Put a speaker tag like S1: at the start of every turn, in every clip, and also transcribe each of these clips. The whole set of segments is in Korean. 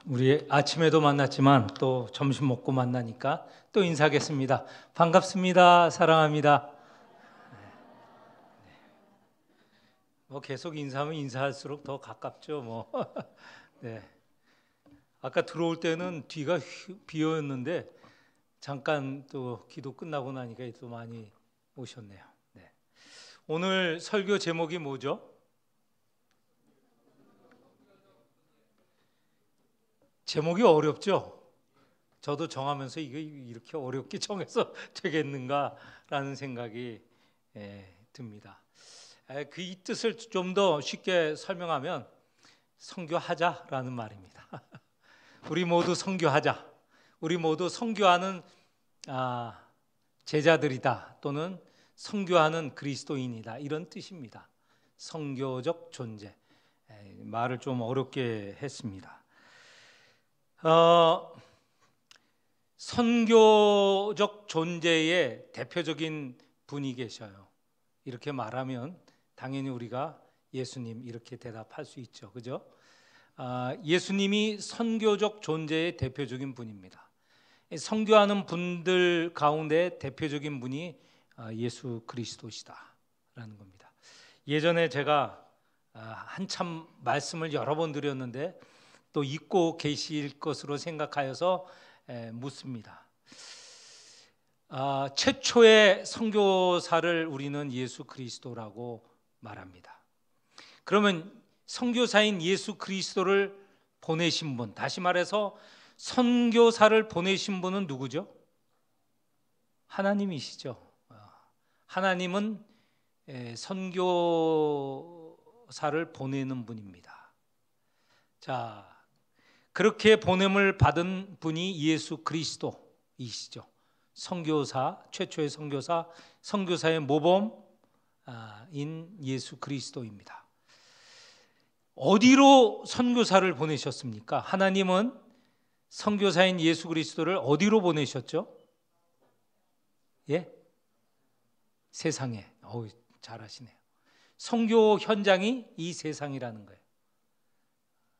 S1: 우리 아침에도 만났지만 또 점심 먹고 만나니까 또 인사하겠습니다. 반갑습니다. 사랑합니다. 계속 인사하면 인사할수록 더 가깝죠. 네. 아까 들어올 때는 뒤가 비어있는데 잠깐 또 기도 끝나고 나니까 또 많이 오셨네요. 네. 오늘 설교 제목이 뭐죠? 제목이 어렵죠? 저도 정하면서 이게 이렇게 어렵게 정해서 되겠는가라는 생각이 듭니다. 그 이 뜻을 좀 더 쉽게 설명하면 선교하자라는 말입니다. 우리 모두 선교하자. 우리 모두 선교하는 제자들이다 또는 선교하는 그리스도인이다 이런 뜻입니다. 선교적 존재. 말을 좀 어렵게 했습니다. 선교적 존재의 대표적인 분이 계셔요. 이렇게 말하면 당연히 우리가 예수님 이렇게 대답할 수 있죠. 그죠? 예수님이 선교적 존재의 대표적인 분입니다. 선교하는 분들 가운데 대표적인 분이 예수 그리스도시다라는 겁니다. 예전에 제가 한참 말씀을 여러 번 드렸는데 또 잊고 계실 것으로 생각하여서 묻습니다. 최초의 선교사를 우리는 예수 그리스도라고 말합니다. 그러면 선교사인 예수 그리스도를 보내신 분, 다시 말해서 선교사를 보내신 분은 누구죠? 하나님이시죠. 하나님은 선교사를 보내는 분입니다. 자, 그렇게 보냄을 받은 분이 예수 그리스도이시죠. 선교사, 최초의 선교사, 선교사의 모범인 예수 그리스도입니다. 어디로 선교사를 보내셨습니까? 하나님은 선교사인 예수 그리스도를 어디로 보내셨죠? 예? 세상에. 잘하시네요. 선교 현장이 이 세상이라는 거예요.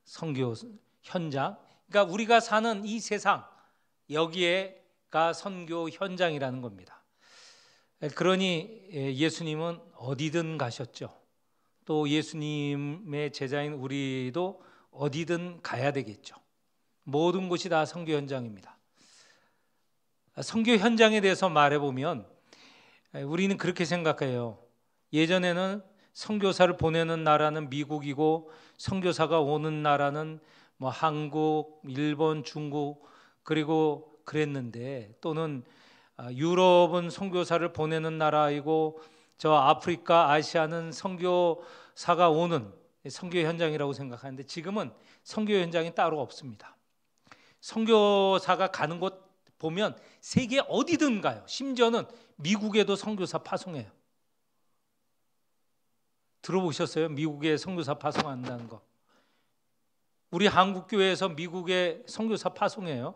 S1: 선교 현장, 그러니까 우리가 사는 이 세상, 여기에가 선교 현장이라는 겁니다. 그러니 예수님은 어디든 가셨죠. 또 예수님의 제자인 우리도 어디든 가야 되겠죠. 모든 곳이 다 선교 현장입니다. 선교 현장에 대해서 말해보면 우리는 그렇게 생각해요. 예전에는 선교사를 보내는 나라는 미국이고 선교사가 오는 나라는 한국, 일본, 중국 그리고 그랬는데, 또는 유럽은 선교사를 보내는 나라이고 저 아프리카, 아시아는 선교사가 오는 선교 현장이라고 생각하는데, 지금은 선교 현장이 따로 없습니다. 선교사가 가는 곳 보면 세계 어디든 가요. 심지어는 미국에도 선교사 파송해요. 들어보셨어요? 미국에 선교사 파송한다는 거. 우리 한국교회에서 미국에 선교사 파송해요.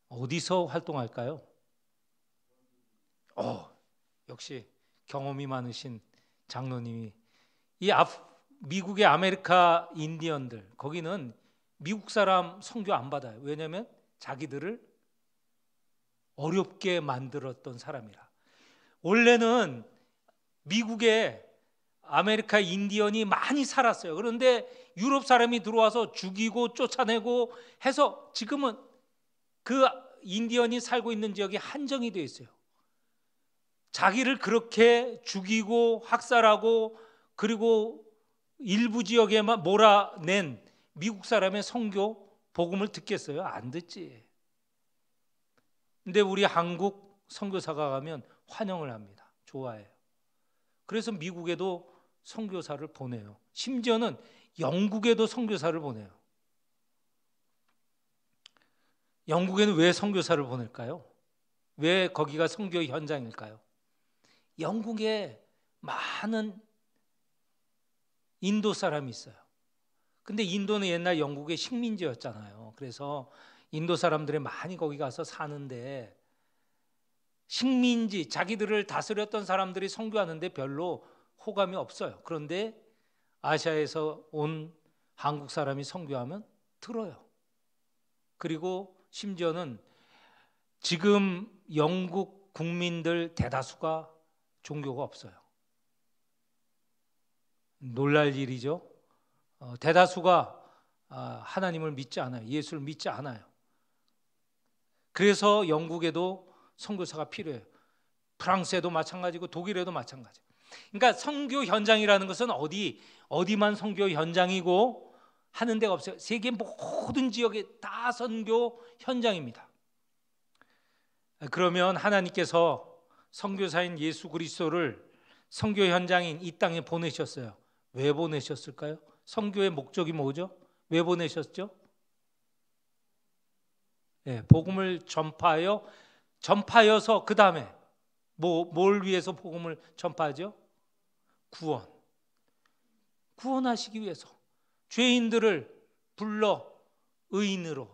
S1: 어디서 활동할까요? 역시 경험이 많으신 장로님이. 미국의 아메리카 인디언들, 거기는 미국 사람 선교 안 받아요. 왜냐하면 자기들을 어렵게 만들었던 사람이라. 원래는 미국에 아메리카 인디언이 많이 살았어요. 그런데 유럽 사람이 들어와서 죽이고 쫓아내고 해서 지금은 그 인디언이 살고 있는 지역이 한정이 되어 있어요. 자기를 그렇게 죽이고 학살하고 그리고 일부 지역에만 몰아낸 미국 사람의 선교 복음을 듣겠어요? 안 듣지. 근데 우리 한국 선교사가 가면 환영을 합니다. 좋아해요. 그래서 미국에도 선교사를 보내요. 심지어는 영국에도 선교사를 보내요. 영국에는 왜 선교사를 보낼까요? 왜 거기가 선교 현장일까요? 영국에 많은 인도 사람이 있어요. 근데 인도는 옛날 영국의 식민지였잖아요. 그래서 인도 사람들이 많이 거기 가서 사는데, 식민지, 자기들을 다스렸던 사람들이 선교하는데 별로 호감이 없어요. 그런데 아시아에서 온 한국 사람이 선교하면 들어요. 그리고 심지어는 지금 영국 국민들 대다수가 종교가 없어요. 놀랄 일이죠. 대다수가 하나님을 믿지 않아요. 예수를 믿지 않아요. 그래서 영국에도 선교사가 필요해요. 프랑스에도 마찬가지고 독일에도 마찬가지예요. 그러니까 선교 현장이라는 것은 어디만 선교 현장이고 하는 데가 없어요. 세계 모든 지역에 다 선교 현장입니다. 그러면 하나님께서 선교사인 예수 그리스도를 선교 현장인 이 땅에 보내셨어요. 왜 보내셨을까요? 선교의 목적이 뭐죠? 왜 보내셨죠? 복음을 전파하여서 그 다음에 뭘 위해서 복음을 전파하죠? 구원하시기 위해서, 죄인들을 불러 의인으로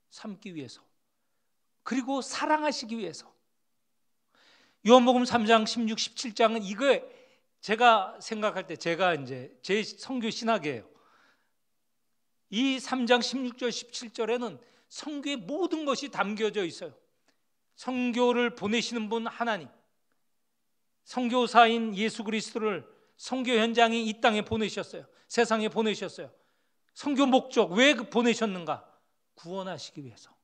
S1: 삼기 위해서, 그리고 사랑하시기 위해서. 요한복음 3장 16, 17장은 이거 제가 생각할 때 제가 이제 제 선교 신학이에요. 이 3장 16절 17절에는 선교의 모든 것이 담겨져 있어요. 선교를 보내시는 분 하나님, 선교사인 예수 그리스도를 선교 현장이 이 땅에 보내셨어요. 세상에 보내셨어요. 선교 목적 왜 보내셨는가? 구원하시기 위해서,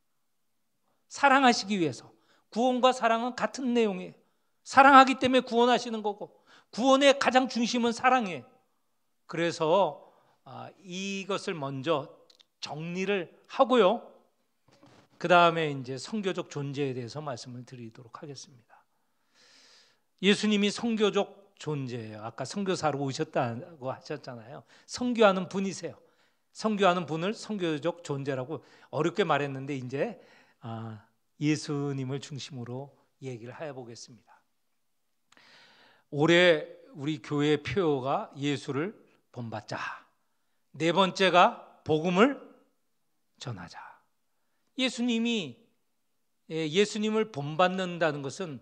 S1: 사랑하시기 위해서. 구원과 사랑은 같은 내용이에요. 사랑하기 때문에 구원하시는 거고, 구원의 가장 중심은 사랑이에요. 그래서 이것을 먼저 정리를 하고요, 그 다음에 이제 선교적 존재에 대해서 말씀을 드리도록 하겠습니다. 예수님이 선교적 존재예요. 아까 선교사로 오셨다고 하셨잖아요. 선교하는 분이세요. 선교하는 분을 선교적 존재라고 어렵게 말했는데 이제 예수님을 중심으로 얘기를 해보겠습니다. 올해 우리 교회의 표어가 예수를 본받자. 네 번째가 복음을 전하자. 예수님을 본받는다는 것은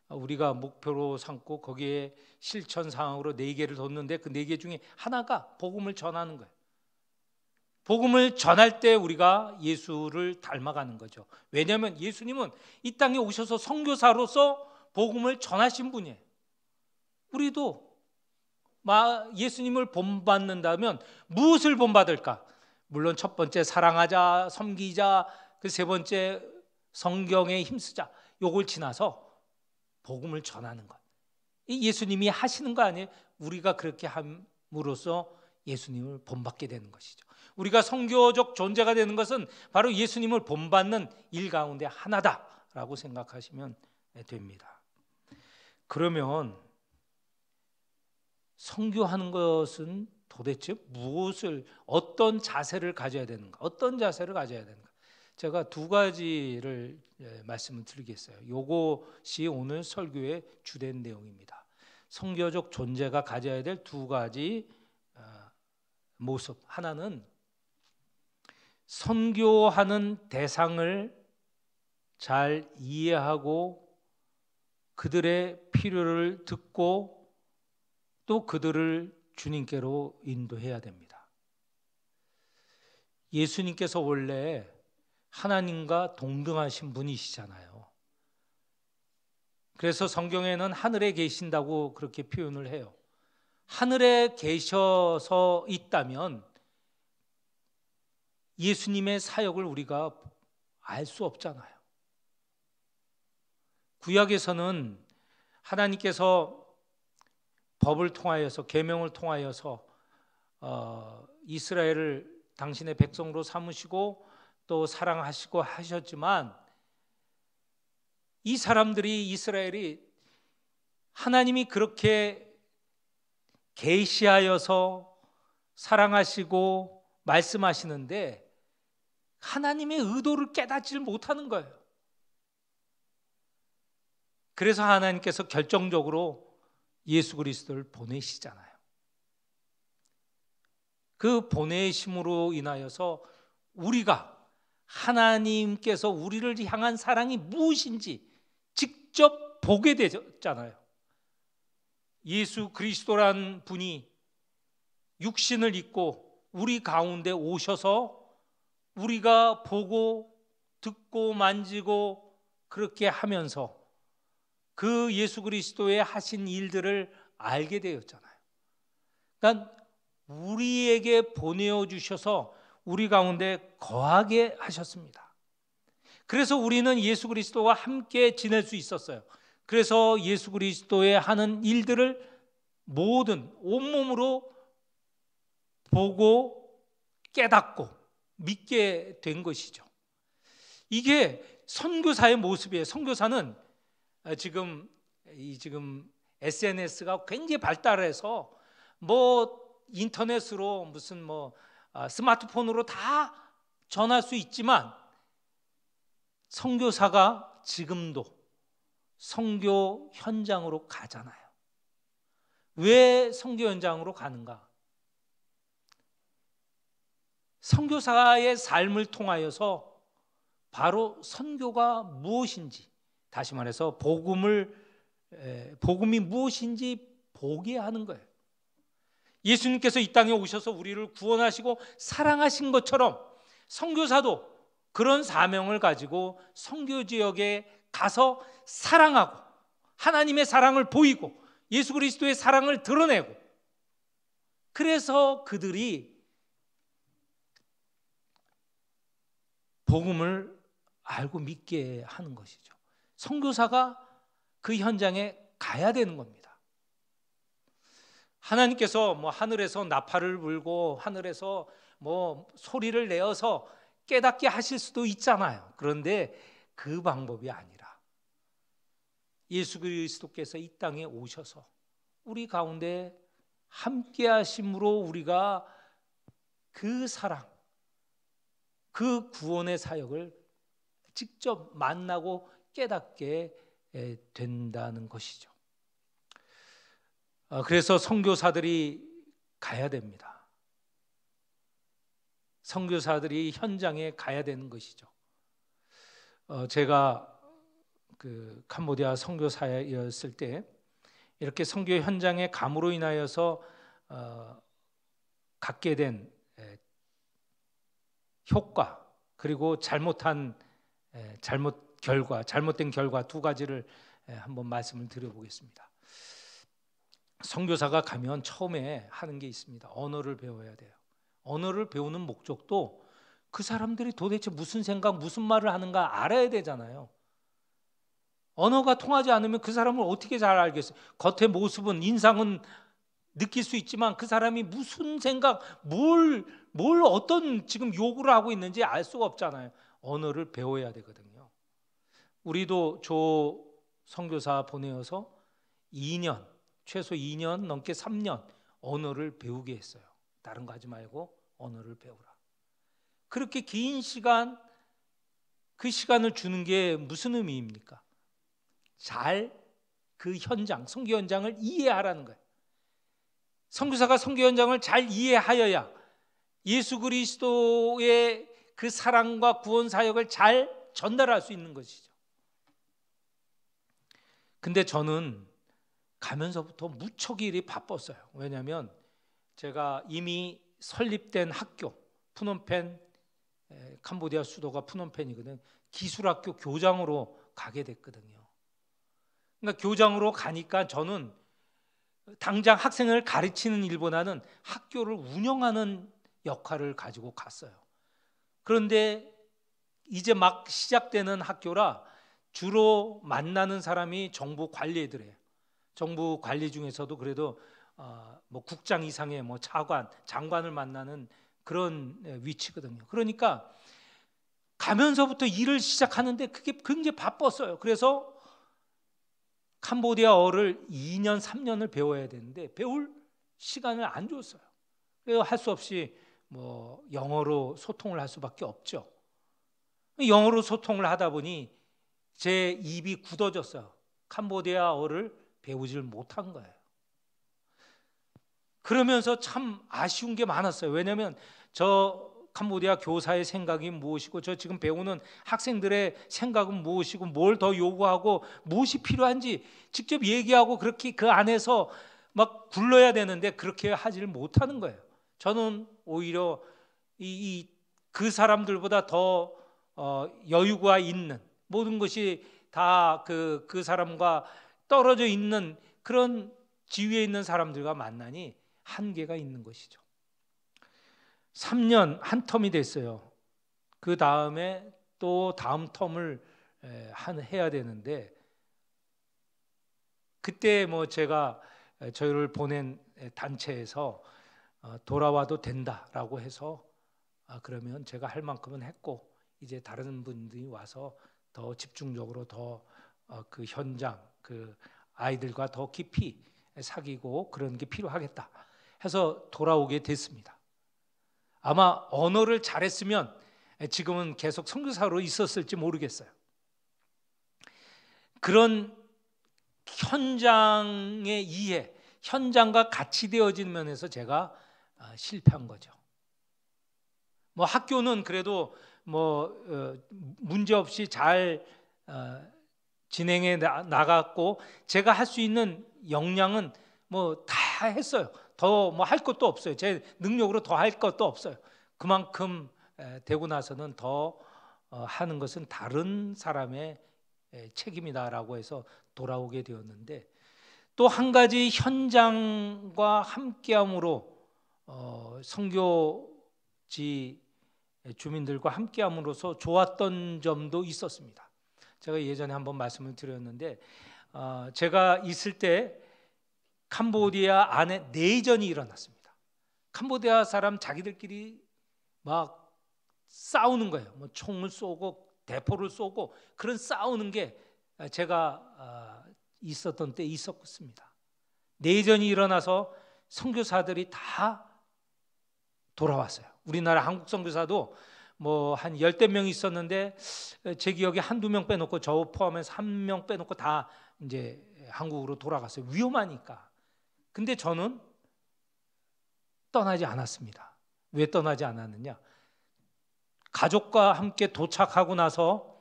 S1: 우리가 목표로 삼고 거기에 실천 사항으로 4개를 뒀는데 그 4개 중에 하나가 복음을 전하는 거예요. 복음을 전할 때 우리가 예수를 닮아가는 거죠. 왜냐하면 예수님은 이 땅에 오셔서 선교사로서 복음을 전하신 분이에요. 우리도 예수님을 본받는다면 무엇을 본받을까? 물론 첫 번째 사랑하자, 섬기자, 그 세 번째 성경에 힘쓰자, 요걸 지나서 복음을 전하는 것. 이 예수님이 하시는 거 아니에요? 우리가 그렇게 함으로써 예수님을 본받게 되는 것이죠. 우리가 선교적 존재가 되는 것은 바로 예수님을 본받는 일 가운데 하나다라고 생각하시면 됩니다. 그러면 선교하는 것은 도대체 어떤 자세를 가져야 되는가? 어떤 자세를 가져야 되는가? 제가 2가지를 말씀을 드리겠어요. 이것이 오늘 설교의 주된 내용입니다. 선교적 존재가 가져야 될 2가지 모습. 하나는 선교하는 대상을 잘 이해하고 그들의 필요를 듣고 또 그들을 주님께로 인도해야 됩니다. 예수님께서 원래 하나님과 동등하신 분이시잖아요. 그래서 성경에는 하늘에 계신다고 그렇게 표현을 해요. 하늘에 계셔서 있다면 예수님의 사역을 우리가 알 수 없잖아요. 구약에서는 하나님께서 법을 통하여서, 계명을 통하여서 이스라엘을 당신의 백성으로 삼으시고 또 사랑하시고 하셨지만, 이스라엘이 하나님이 그렇게 계시하여서 사랑하시고 말씀하시는데 하나님의 의도를 깨닫지 못하는 거예요. 그래서 하나님께서 결정적으로 예수 그리스도를 보내시잖아요. 그 보내심으로 인하여서 우리가 하나님께서 우리를 향한 사랑이 무엇인지 직접 보게 되잖아요. 예수 그리스도란 분이 육신을 입고 우리 가운데 오셔서 우리가 보고 듣고 만지고 그렇게 하면서 그 예수 그리스도의 하신 일들을 알게 되었잖아요. 그러니까 우리에게 보내어 주셔서 우리 가운데 거하게 하셨습니다. 그래서 우리는 예수 그리스도와 함께 지낼 수 있었어요. 그래서 예수 그리스도의 하는 일들을 모든 온몸으로 보고 깨닫고 믿게 된 것이죠. 이게 선교사의 모습이에요. 선교사는 지금 SNS가 굉장히 발달해서 인터넷으로 무슨 스마트폰으로 다 전할 수 있지만 선교사가 지금도 선교 현장으로 가잖아요. 왜 선교 현장으로 가는가? 선교사의 삶을 통하여서 바로 선교가 무엇인지, 다시 말해서 복음이 무엇인지 보게 하는 거예요. 예수님께서 이 땅에 오셔서 우리를 구원하시고 사랑하신 것처럼 선교사도 그런 사명을 가지고 선교 지역에 가서 사랑하고 하나님의 사랑을 보이고 예수 그리스도의 사랑을 드러내고, 그래서 그들이 복음을 알고 믿게 하는 것이죠. 선교사가 그 현장에 가야 되는 겁니다. 하나님께서 하늘에서 나팔을 불고 하늘에서 소리를 내어서 깨닫게 하실 수도 있잖아요. 그런데 그 방법이 아니라 예수 그리스도께서 이 땅에 오셔서 우리 가운데 함께 하심으로 우리가 그 사랑, 그 구원의 사역을 직접 만나고 깨닫게 된다는 것이죠. 그래서 선교사들이 가야 됩니다. 선교사들이 현장에 가야 되는 것이죠. 제가 그 캄보디아 선교사였을 때 이렇게 선교 현장에 감으로 인하여서 갖게 된 효과, 그리고 잘못된 결과 두 가지를 한번 말씀을 드려보겠습니다. 선교사가 가면 처음에 하는 게 있습니다. 언어를 배워야 돼요. 언어를 배우는 목적도 그 사람들이 도대체 무슨 생각, 무슨 말을 하는가 알아야 되잖아요. 언어가 통하지 않으면 그 사람을 어떻게 잘 알겠어요? 겉의 모습은, 인상은 느낄 수 있지만 그 사람이 무슨 생각, 어떤 지금 요구를 하고 있는지 알 수가 없잖아요. 언어를 배워야 되거든요. 우리도 조 선교사 보내어서 2년, 최소 2년 넘게 3년 언어를 배우게 했어요. 다른 거 하지 말고 언어를 배우라. 그렇게 긴 시간, 그 시간을 주는 게 무슨 의미입니까? 잘 그 현장, 선교 현장을 이해하라는 거예요. 선교사가 선교 현장을 잘 이해하여야 예수 그리스도의 그 사랑과 구원 사역을 잘 전달할 수 있는 것이죠. 근데 저는 가면서부터 무척 일이 바빴어요. 왜냐하면 제가 이미 설립된 학교, 푸놈펜, 캄보디아 수도가 푸놈펜이거든. 기술학교 교장으로 가게 됐거든요. 그러니까 교장으로 가니까 저는 당장 학생을 가르치는 일보다는 학교를 운영하는 역할을 가지고 갔어요. 그런데 이제 막 시작되는 학교라 주로 만나는 사람이 정부 관리 애들이에요. 정부 관리 중에서도 그래도 국장 이상의 차관, 장관을 만나는 그런 위치거든요. 그러니까 가면서부터 일을 시작하는데 그게 굉장히 바빴어요. 그래서 캄보디아어를 2년, 3년을 배워야 되는데 배울 시간을 안 줬어요. 그래서 할 수 없이 영어로 소통을 할 수밖에 없죠. 영어로 소통을 하다 보니 제 입이 굳어졌어요. 캄보디아어를 배우질 못한 거예요. 그러면서 참 아쉬운 게 많았어요. 왜냐하면 저 캄보디아 교사의 생각이 무엇이고 저 지금 배우는 학생들의 생각은 무엇이고 뭘 더 요구하고 무엇이 필요한지 직접 얘기하고 그렇게 그 안에서 막 굴러야 되는데 그렇게 하지를 못하는 거예요. 저는 오히려 그 사람들보다 더 여유가 있는, 모든 것이 다 그 사람과 떨어져 있는 그런 지위에 있는 사람들과 만나니 한계가 있는 것이죠. 3년 한 텀이 됐어요. 그 다음에 또 다음 텀을 해야 되는데, 그때 뭐 제가 저희를 보낸 단체에서 돌아와도 된다라고 해서 그러면 제가 할 만큼은 했고, 이제 다른 분들이 와서 더 집중적으로 더 그 현장, 그 아이들과 더 깊이 사귀고 그런 게 필요하겠다 해서 돌아오게 됐습니다. 아마 언어를 잘했으면 지금은 계속 선교사로 있었을지 모르겠어요. 그런 현장의 이해, 현장과 같이 되어진 면에서 제가 실패한 거죠. 뭐 학교는 그래도 뭐 문제 없이 잘 진행해 나갔고, 제가 할 수 있는 역량은 뭐 다 했어요. 더 뭐 할 것도 없어요. 제 능력으로 더 할 것도 없어요. 그만큼 되고 나서는 더 하는 것은 다른 사람의 책임이다라고 해서 돌아오게 되었는데, 또 한 가지 현장과 함께함으로 선교지 주민들과 함께함으로써 좋았던 점도 있었습니다. 제가 예전에 한번 말씀을 드렸는데, 제가 있을 때 캄보디아 안에 내전이 일어났습니다. 캄보디아 사람 자기들끼리 막 싸우는 거예요. 뭐 총을 쏘고 대포를 쏘고 그런 싸우는 게 제가 있었던 때 있었습니다. 내전이 일어나서 선교사들이 다 돌아왔어요. 우리나라 한국 선교사도 뭐 한 10대 명 있었는데, 제 기억에 한두 명 빼놓고 저 포함해서 1명 빼놓고 다 이제 한국으로 돌아갔어요. 위험하니까. 근데 저는 떠나지 않았습니다. 왜 떠나지 않았느냐? 가족과 함께 도착하고 나서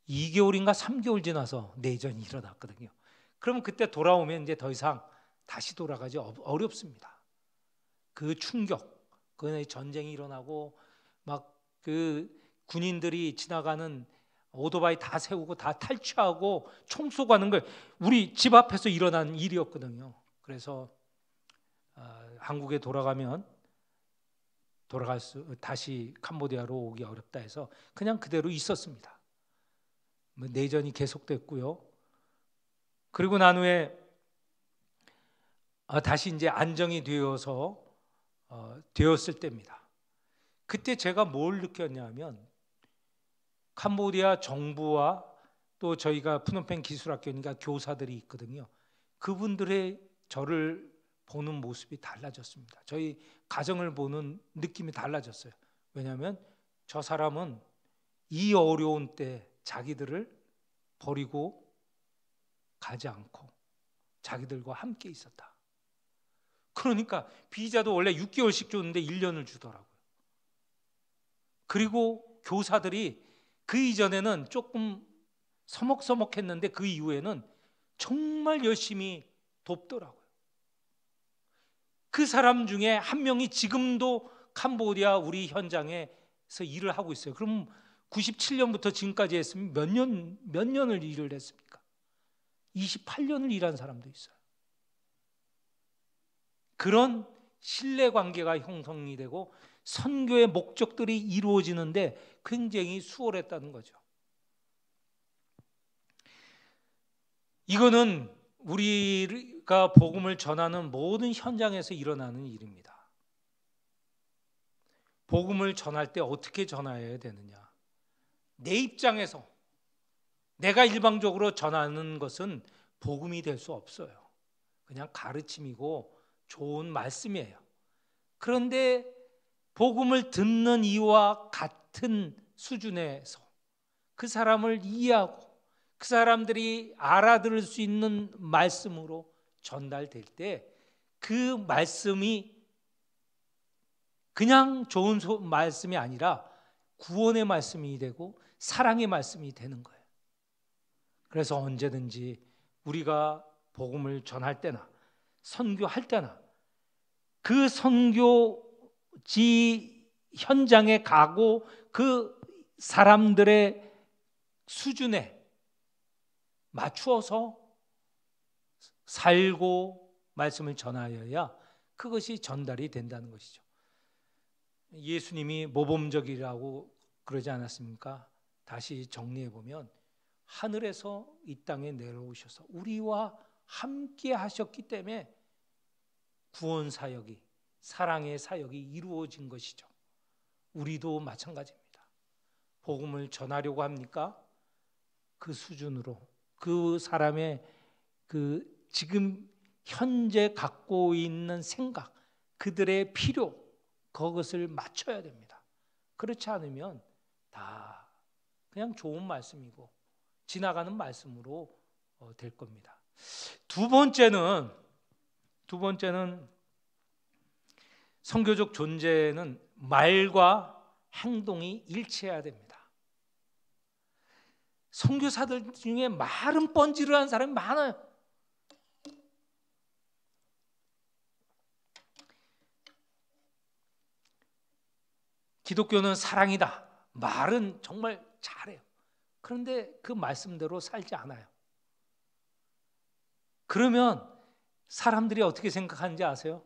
S1: 2개월인가 3개월 지나서 내전이 일어났거든요. 그러면 그때 돌아오면 이제 더 이상 다시 돌아가기 어렵습니다. 그 충격, 그 전쟁이 일어나고 막 그 군인들이 지나가는 오토바이 다 세우고 다 탈취하고 총 쏘고 하는 걸 우리 집 앞에서 일어난 일이었거든요. 그래서 한국에 돌아가면 다시 캄보디아로 오기 어렵다 해서 그냥 그대로 있었습니다. 내전이 계속됐고요. 그리고 난 후에 다시 이제 안정이 되었을 때입니다. 그때 제가 뭘 느꼈냐면, 캄보디아 정부와 또 저희가 푸놈펜 기술학교니까 교사들이 있거든요. 그분들의 저를 보는 모습이 달라졌습니다. 저희 가정을 보는 느낌이 달라졌어요. 왜냐하면 저 사람은 이 어려운 때 자기들을 버리고 가지 않고 자기들과 함께 있었다. 그러니까 비자도 원래 6개월씩 줬는데 1년을 주더라고요. 그리고 교사들이 그 이전에는 조금 서먹서먹했는데 그 이후에는 정말 열심히 돕더라고요. 그 사람 중에 한 명이 지금도 캄보디아 우리 현장에서 일을 하고 있어요. 그럼 97년부터 지금까지 했으면 몇 년을 일을 했습니까? 28년을 일한 사람도 있어요. 그런 신뢰관계가 형성이 되고 선교의 목적들이 이루어지는데 굉장히 수월했다는 거죠. 이거는 우리가 복음을 전하는 모든 현장에서 일어나는 일입니다. 복음을 전할 때 어떻게 전해야 되느냐? 내 입장에서 내가 일방적으로 전하는 것은 복음이 될 수 없어요. 그냥 가르침이고 좋은 말씀이에요. 그런데 복음을 듣는 이와 같은 수준에서 그 사람을 이해하고 그 사람들이 알아들을 수 있는 말씀으로 전달될 때 그 말씀이 그냥 좋은 말씀이 아니라 구원의 말씀이 되고 사랑의 말씀이 되는 거예요. 그래서 언제든지 우리가 복음을 전할 때나 선교할 때나 그 선교지에 현장에 가고 그 사람들의 수준에 맞추어서 살고 말씀을 전하여야 그것이 전달이 된다는 것이죠. 예수님이 모범적이라고 그러지 않았습니까? 다시 정리해 보면 하늘에서 이 땅에 내려오셔서 우리와 함께 하셨기 때문에 구원 사역이, 사랑의 사역이 이루어진 것이죠. 우리도 마찬가지입니다. 복음을 전하려고 합니까? 그 수준으로, 그 사람의 그 지금 현재 갖고 있는 생각, 그들의 필요, 그것을 맞춰야 됩니다. 그렇지 않으면 다 그냥 좋은 말씀이고 지나가는 말씀으로 될 겁니다. 두 번째는 선교적 존재는 말과 행동이 일치해야 됩니다. 선교사들 중에 말은 뻔질을 사람이 많아요. 기독교는 사랑이다. 말은 정말 잘해요. 그런데 그 말씀대로 살지 않아요. 그러면 사람들이 어떻게 생각하는지 아세요?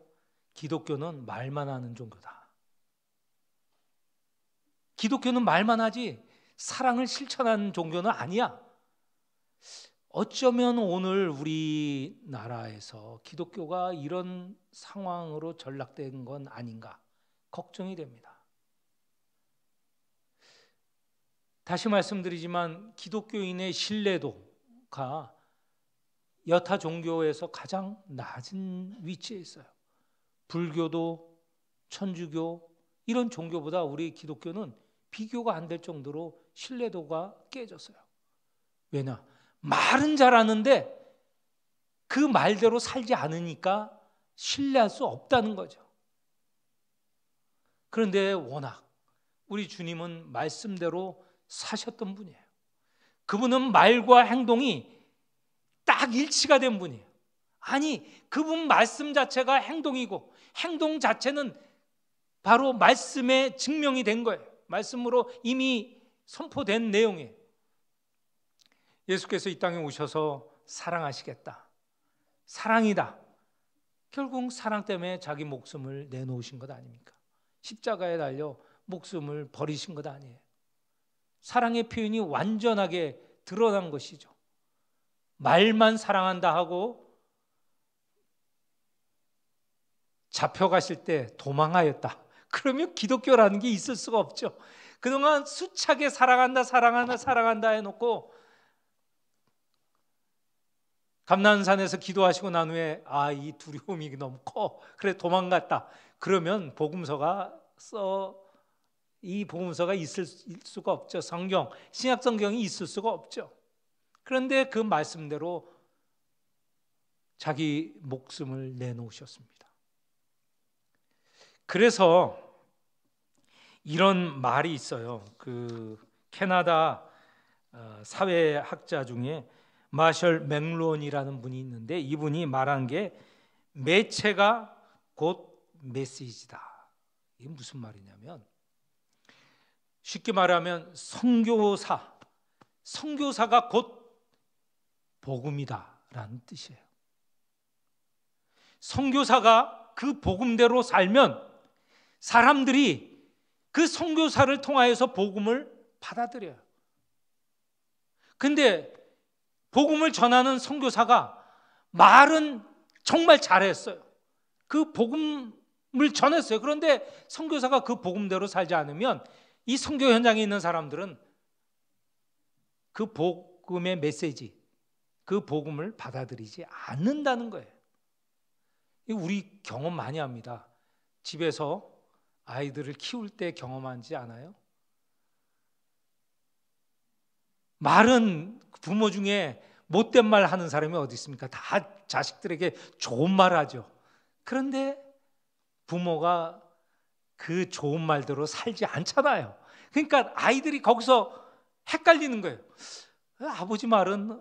S1: 기독교는 말만 하는 종교다. 기독교는 말만 하지 사랑을 실천하는 종교는 아니야. 어쩌면 오늘 우리나라에서 기독교가 이런 상황으로 전락된 건 아닌가 걱정이 됩니다. 다시 말씀드리지만 기독교인의 신뢰도가 여타 종교에서 가장 낮은 위치에 있어요. 불교도 천주교 이런 종교보다 우리 기독교는 비교가 안 될 정도로 신뢰도가 깨졌어요. 왜냐? 말은 잘하는데 그 말대로 살지 않으니까 신뢰할 수 없다는 거죠. 그런데 워낙 우리 주님은 말씀대로 사셨던 분이에요. 그분은 말과 행동이 딱 일치가 된 분이에요. 아니, 그분 말씀 자체가 행동이고 행동 자체는 바로 말씀에 증명이 된 거예요. 말씀으로 이미 선포된 내용이에요. 예수께서 이 땅에 오셔서 사랑하시겠다. 사랑이다. 결국 사랑 때문에 자기 목숨을 내놓으신 것 아닙니까? 십자가에 달려 목숨을 버리신 것 아니에요. 사랑의 표현이 완전하게 드러난 것이죠. 말만 사랑한다 하고 잡혀가실 때 도망하였다. 그러면 기독교라는 게 있을 수가 없죠. 그동안 수차게 사랑한다 해놓고 감난산에서 기도하시고 난 후에 이 두려움이 너무 커. 그래 도망갔다. 그러면 이 복음서가 있을 수가 없죠. 신약 성경이 있을 수가 없죠. 그런데 그 말씀대로 자기 목숨을 내놓으셨습니다. 그래서 이런 말이 있어요. 그 캐나다 사회학자 중에 마셜 맥론이라는 분이 있는데 이분이 말한 게 매체가 곧 메시지다. 이게 무슨 말이냐면 쉽게 말하면 선교사가 곧 복음이다라는 뜻이에요. 선교사가 그 복음대로 살면 사람들이 그 선교사를 통하여서 복음을 받아들여요. 근데 복음을 전하는 선교사가 말은 정말 잘했어요. 그 복음을 전했어요. 그런데 선교사가 그 복음대로 살지 않으면 이 선교 현장에 있는 사람들은 그 복음의 메시지, 그 복음을 받아들이지 않는다는 거예요. 우리 경험 많이 합니다. 집에서 아이들을 키울 때 경험하지 않아요? 말은 부모 중에 못된 말 하는 사람이 어디 있습니까? 다 자식들에게 좋은 말 하죠. 그런데 부모가 그 좋은 말대로 살지 않잖아요. 그러니까 아이들이 거기서 헷갈리는 거예요. 아버지 말은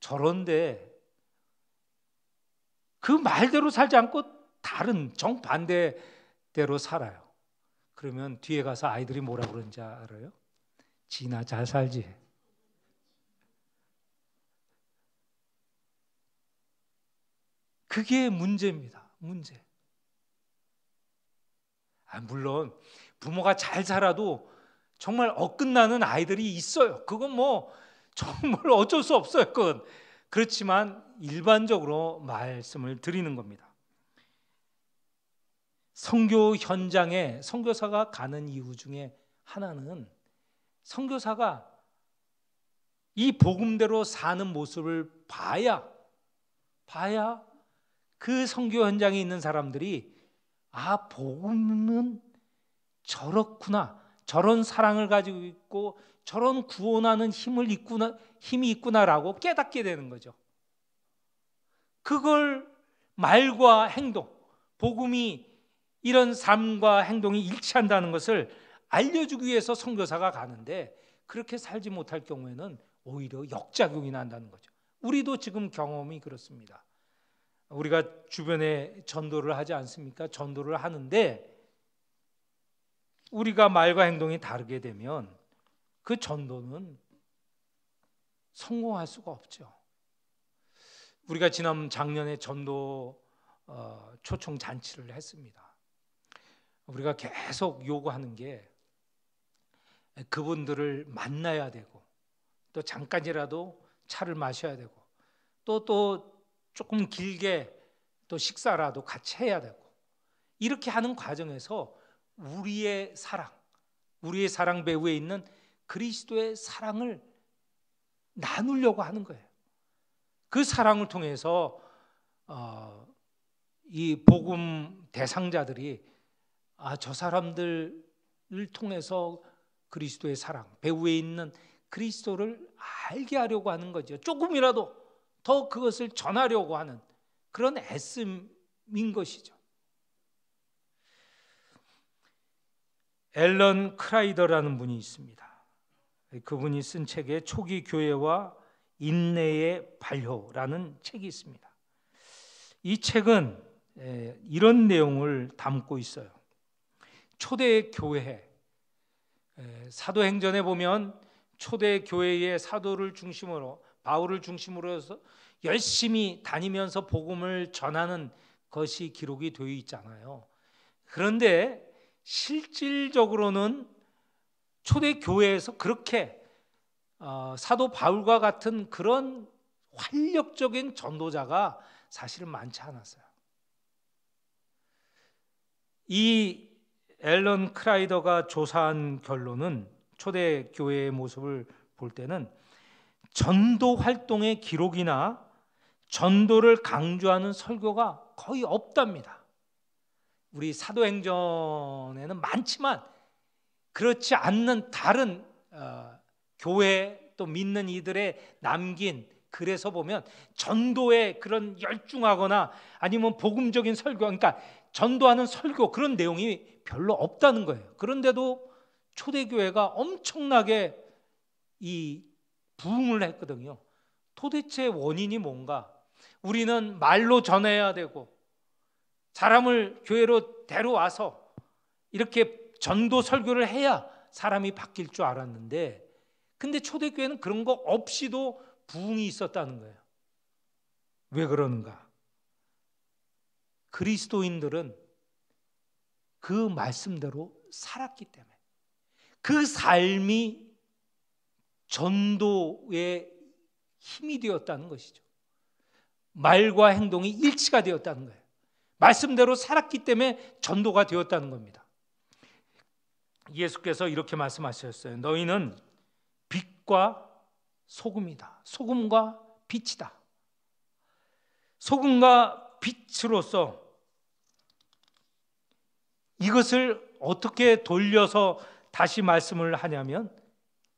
S1: 저런데 그 말대로 살지 않고 다른 정반대대로 살아요. 그러면 뒤에 가서 아이들이 뭐라 그러는지 알아요? 지나 잘 살지. 그게 문제입니다. 문제. 물론 부모가 잘 살아도 정말 어긋나는 아이들이 있어요. 그건 뭐 정말 어쩔 수 없어요. 그건. 그렇지만 일반적으로 말씀을 드리는 겁니다. 선교 현장에 선교사가 가는 이유 중에 하나는 선교사가 이 복음대로 사는 모습을 봐야 그 선교 현장에 있는 사람들이 복음은 저렇구나, 저런 사랑을 가지고 있고 저런 구원하는 힘이 있구나라고 깨닫게 되는 거죠. 그걸 말과 행동, 복음이 이런 삶과 행동이 일치한다는 것을 알려주기 위해서 선교사가 가는데, 그렇게 살지 못할 경우에는 오히려 역작용이 난다는 거죠. 우리도 지금 경험이 그렇습니다. 우리가 주변에 전도를 하지 않습니까? 전도를 하는데 우리가 말과 행동이 다르게 되면 그 전도는 성공할 수가 없죠. 우리가 지난 작년에 전도 초청 잔치를 했습니다. 우리가 계속 요구하는 게 그분들을 만나야 되고, 또 잠깐이라도 차를 마셔야 되고, 또 조금 길게 또 식사라도 같이 해야 되고, 이렇게 하는 과정에서 우리의 사랑 배후에 있는 그리스도의 사랑을 나누려고 하는 거예요. 그 사랑을 통해서 이 복음 대상자들이 저 사람들을 통해서 그리스도의 사랑, 배후에 있는 그리스도를 알게 하려고 하는 거죠. 조금이라도 더 그것을 전하려고 하는 그런 애씀인 것이죠. 앨런 크라이더라는 분이 있습니다. 그분이 쓴 책에 초기 교회와 인내의 발효라는 책이 있습니다. 이 책은 이런 내용을 담고 있어요. 초대 교회, 사도행전에 보면 초대 교회의 사도를 중심으로, 바울을 중심으로 해서 열심히 다니면서 복음을 전하는 것이 기록이 되어 있잖아요. 그런데 실질적으로는 초대 교회에서 그렇게 사도 바울과 같은 그런 활력적인 전도자가 사실은 많지 않았어요. 이 앨런 크라이더가 조사한 결론은, 초대 교회의 모습을 볼 때는 전도 활동의 기록이나 전도를 강조하는 설교가 거의 없답니다. 우리 사도행전에는 많지만 그렇지 않는 다른 교회 또 믿는 이들의 남긴 글에서 보면 전도에 그런 열중하거나 아니면 복음적인 설교, 그러니까 전도하는 설교, 그런 내용이 별로 없다는 거예요. 그런데도 초대교회가 엄청나게 이 부흥을 했거든요. 도대체 원인이 뭔가? 우리는 말로 전해야 되고 사람을 교회로 데려와서 이렇게 전도 설교를 해야 사람이 바뀔 줄 알았는데, 근데 초대교회는 그런 거 없이도 부흥이 있었다는 거예요. 왜 그러는가? 그리스도인들은 그 말씀대로 살았기 때문에, 그 삶이 전도의 힘이 되었다는 것이죠. 말과 행동이 일치가 되었다는 거예요. 말씀대로 살았기 때문에 전도가 되었다는 겁니다. 예수께서 이렇게 말씀하셨어요. 너희는 빛과 소금이다. 소금과 빛이다. 소금과 빛으로서 이것을 어떻게 돌려서 다시 말씀을 하냐면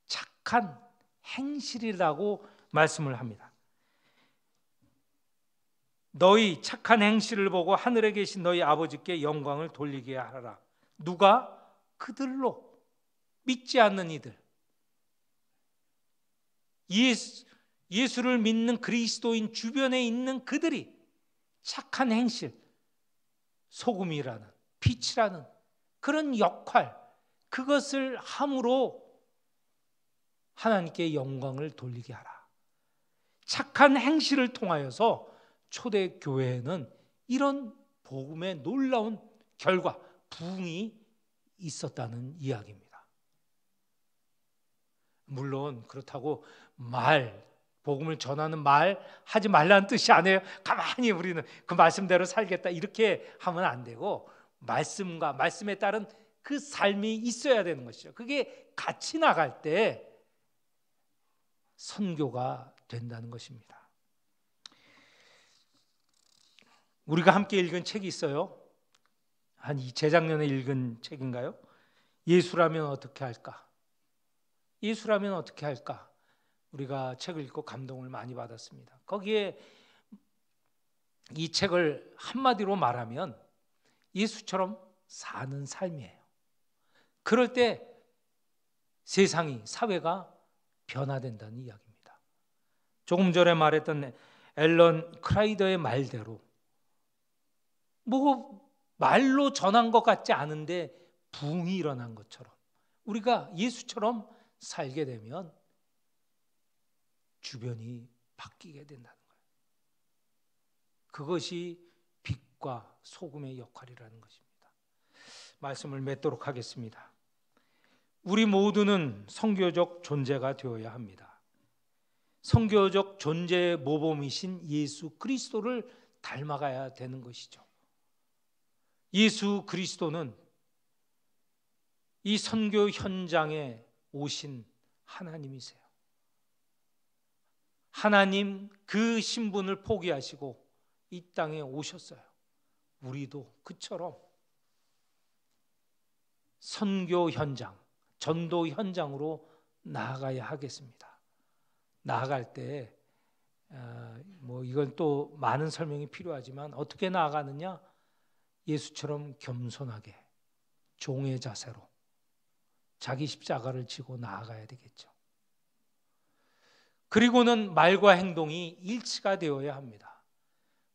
S1: 착한 행실이라고 말씀을 합니다. 너희 착한 행실을 보고 하늘에 계신 너희 아버지께 영광을 돌리게 하라. 누가? 그들로, 믿지 않는 이들, 예수를 믿는 그리스도인 주변에 있는 그들이 착한 행실, 소금이라는, 빛이라는 그런 역할, 그것을 함으로 하나님께 영광을 돌리게 하라. 착한 행실을 통하여서 초대교회에는 이런 복음의 놀라운 결과, 부흥이 있었다는 이야기입니다. 물론 그렇다고 복음을 전하는 말 하지 말라는 뜻이 아니에요. 가만히 우리는 그 말씀대로 살겠다 이렇게 하면 안 되고, 말씀과 말씀에 따른 그 삶이 있어야 되는 것이죠. 그게 같이 나갈 때 선교가 된다는 것입니다. 우리가 함께 읽은 책이 있어요. 재작년에 읽은 책인가요? 예수라면 어떻게 할까? 예수라면 어떻게 할까? 우리가 책을 읽고 감동을 많이 받았습니다. 거기에 이 책을 한마디로 말하면 예수처럼 사는 삶이에요. 그럴 때 세상이, 사회가 변화된다는 이야기입니다. 조금 전에 말했던 앨런 크라이더의 말대로 말로 전한 것 같지 않은데 부흥이 일어난 것처럼 우리가 예수처럼 살게 되면 주변이 바뀌게 된다는 거예요. 그것이 빛과 소금의 역할이라는 것입니다. 말씀을 맺도록 하겠습니다. 우리 모두는 선교적 존재가 되어야 합니다. 선교적 존재의 모범이신 예수 그리스도를 닮아가야 되는 것이죠. 예수 그리스도는 이 선교 현장에 오신 하나님이세요. 하나님 그 신분을 포기하시고 이 땅에 오셨어요. 우리도 그처럼 선교 현장, 전도 현장으로 나아가야 하겠습니다. 나아갈 때 이건 또 많은 설명이 필요하지만 어떻게 나아가느냐? 예수처럼 겸손하게 종의 자세로 자기 십자가를 지고 나아가야 되겠죠. 그리고는 말과 행동이 일치가 되어야 합니다.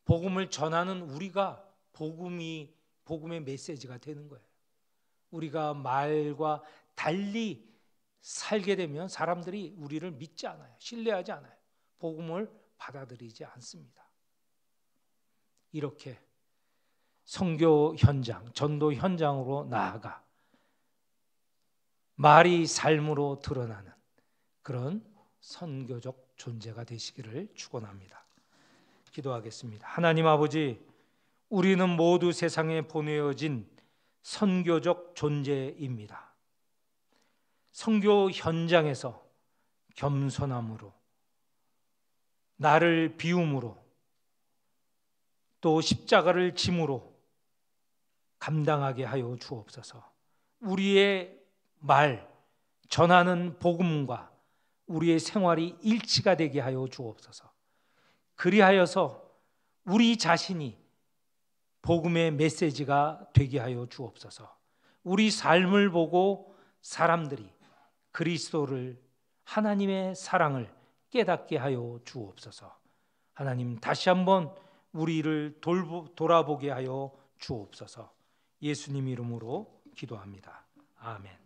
S1: 복음을 전하는 우리가 복음의 메시지가 되는 거예요. 우리가 말과 달리 살게 되면 사람들이 우리를 믿지 않아요. 신뢰하지 않아요. 복음을 받아들이지 않습니다. 이렇게 선교 현장, 전도 현장으로 나아가 말이 삶으로 드러나는 그런 선교적 존재가 되시기를 축원합니다. 기도하겠습니다. 하나님 아버지, 우리는 모두 세상에 보내어진 선교적 존재입니다. 선교 현장에서 겸손함으로, 나를 비움으로, 또 십자가를 짐으로 감당하게 하여 주옵소서. 우리의 말, 전하는 복음과 우리의 생활이 일치가 되게 하여 주옵소서. 그리하여서 우리 자신이 복음의 메시지가 되게 하여 주옵소서. 우리 삶을 보고 사람들이 그리스도를, 하나님의 사랑을 깨닫게 하여 주옵소서. 하나님, 다시 한번 우리를 돌아보게 하여 주옵소서. 예수님 이름으로 기도합니다. 아멘.